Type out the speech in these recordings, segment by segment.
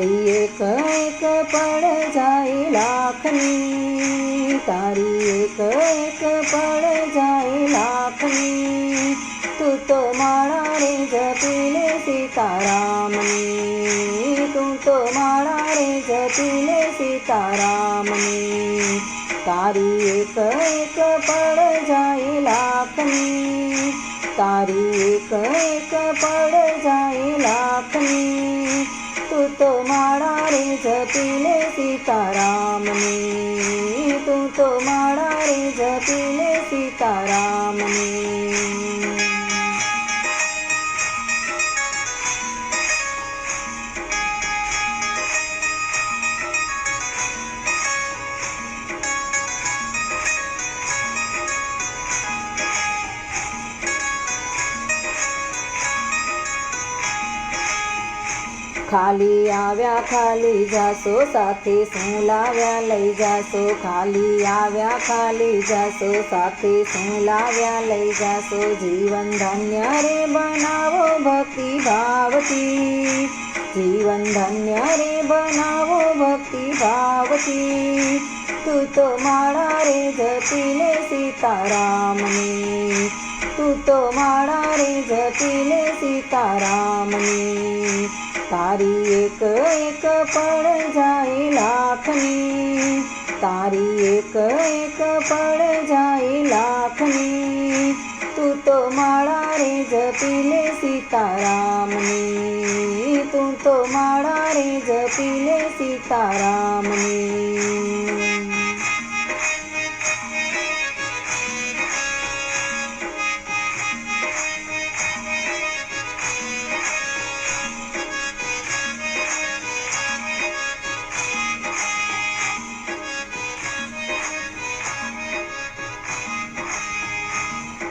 તારી એક એક પળ જાય લાખની, તારી એક એક પળ જાય લાખની, તું તો માળા રે જપી લે સીતારામની, તું તો માળા રે જપી લે સીતારામની, તારી એક એક પળ જાય લાખની, તારી એક એક પળ જાય લાખની, તું તો માળા રે જપી લે સીતારામની, તું તો માળા રે જપી લે સીતારામની. ખાલી આવ્યા ખાલી જાશો, સાથે શું લાવ્યા લઈ જાશો, ખાલી આવ્યા ખાલી જાશો, સાથે શું લાવ્યા લઈ જાશો, જીવન ધન્ય રે બનાવો ભક્તિ ભાવથી, જીવન ધન્ય રે બનાવો ભક્તિ ભાવથી, તું તો માળા રે જપી લે સીતારામની, તું તો માળા રે જપી લે સીતારામની, તારી એક એક પળ જાય લાખની, તારી એક એક પળ જાય લાખની, તું તો માળા રે જપી લે સીતારામની, તું તો માળા રે જપી લે સીતારામની.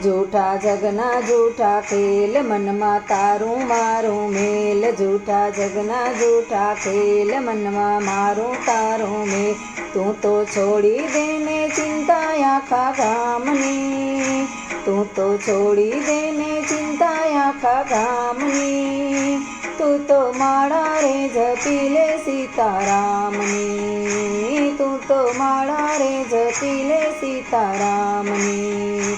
જૂઠા જગના જૂઠા ખેલ, મનમાં તારું મારું મેલ, જૂઠા જગના જૂઠા ખેલ, મનમાં મારું તારું મેલ, તું તો છોડી દેને ચિંતા આખા ગામની, તું તો છોડી દેને ચિંતા આખા ગામની, તું તો માળા રે જપી લે સીતારામની, તું તો માળા રે જપી લે સીતારામની,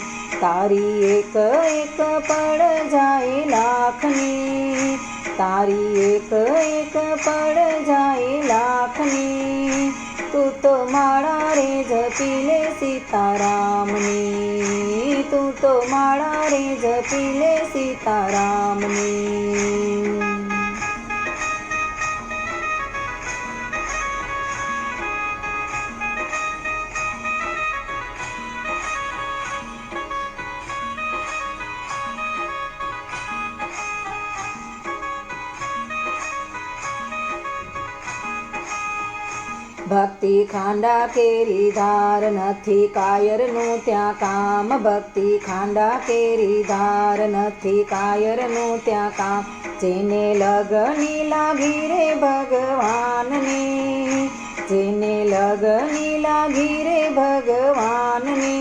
તારી એક એક પળ જાય લાખની, તારી એક એક પળ જાય લાખની, તું તો માળા રે જપી લે સીતારામની, તું તો માળા રે જપી લે સીતારામની. ભક્તિ ખાંડા કેરી ધાર, નથી કાયરનું ત્યાં કામ, ભક્તિ ખાંડા કેરી ધાર, નથી કાયરનું ત્યાં કામ, જેને લગની લાગી રે ભગવાનને, જેને લગની લાગી રે ભગવાનને,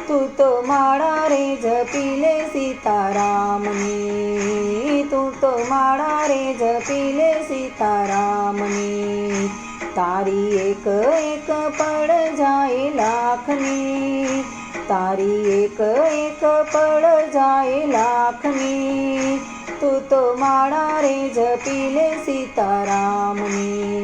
તું તો માળા રે જપી લે સીતારામની, તું તો માળા રે જપી લે સીતારામની, તારી એક એક પળ જાય લાખની, તારી એક એક પળ જાય લાખની, તું તો માળા રે જપી લે સીતારામની.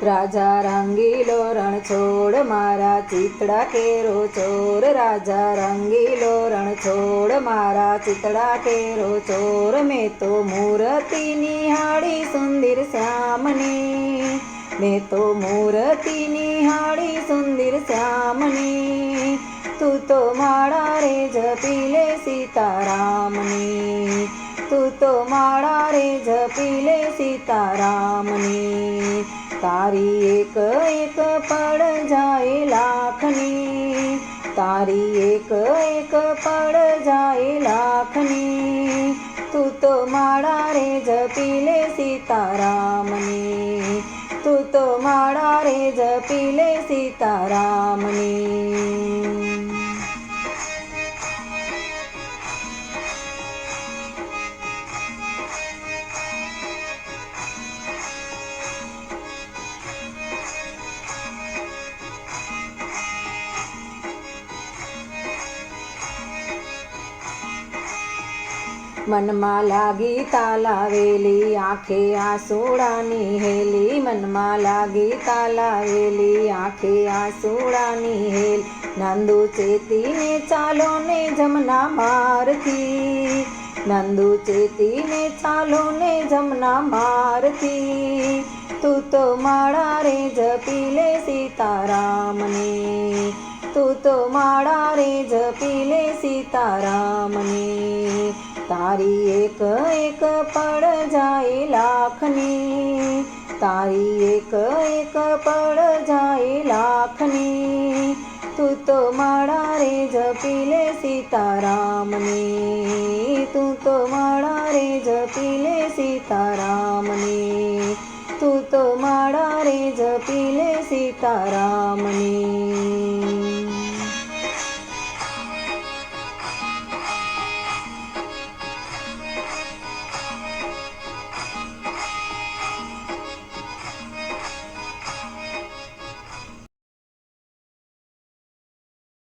રાજા રંગીલો રણ છોડ, મારા ચિતડા કેરો ચોર, રાજા રંગીલો રણ છોડ, મારા ચિતડા કેરો ચોર, મેં તો મૂર્તિ નિહાળી સુંદર શ્યામની, મેં તો મૂર્તિ નિહાળી સુંદર શ્યામની, તું તો માળા રે જપી લે સીતારામની, તું તો માળા રે જપી લે સીતારામની, તારી એક એક પળ જાય લાખની, તારી એક એક પળ જાય લાખની, જપી લે સીતારામની, તું તો માળા રે જપી લે સીતારામની. મનમાં લાગી તાલાવેલી આંખે આંસુડાની હેલી, મનમાં લાગી તાલાવેલી આંખે આંસુડાની હેલ, નંદુ ચેતીને ચાલો ને જમના મારથી, નંદુ ચેતીને ચાલો ને જમના મારથી, તું તો માળા રે જપી લે સીતારામની, તું તો માળા રે જપી લે સીતારામની. તારી એક એક પળ જાય લાખની, તારી એક એક પળ જાય લાખની, તું તો માળા રે જપી લે સીતારામની, તું તો માળા રે જપી લે સીતારામની, તું તો માળા રે જપી લે સીતારામની.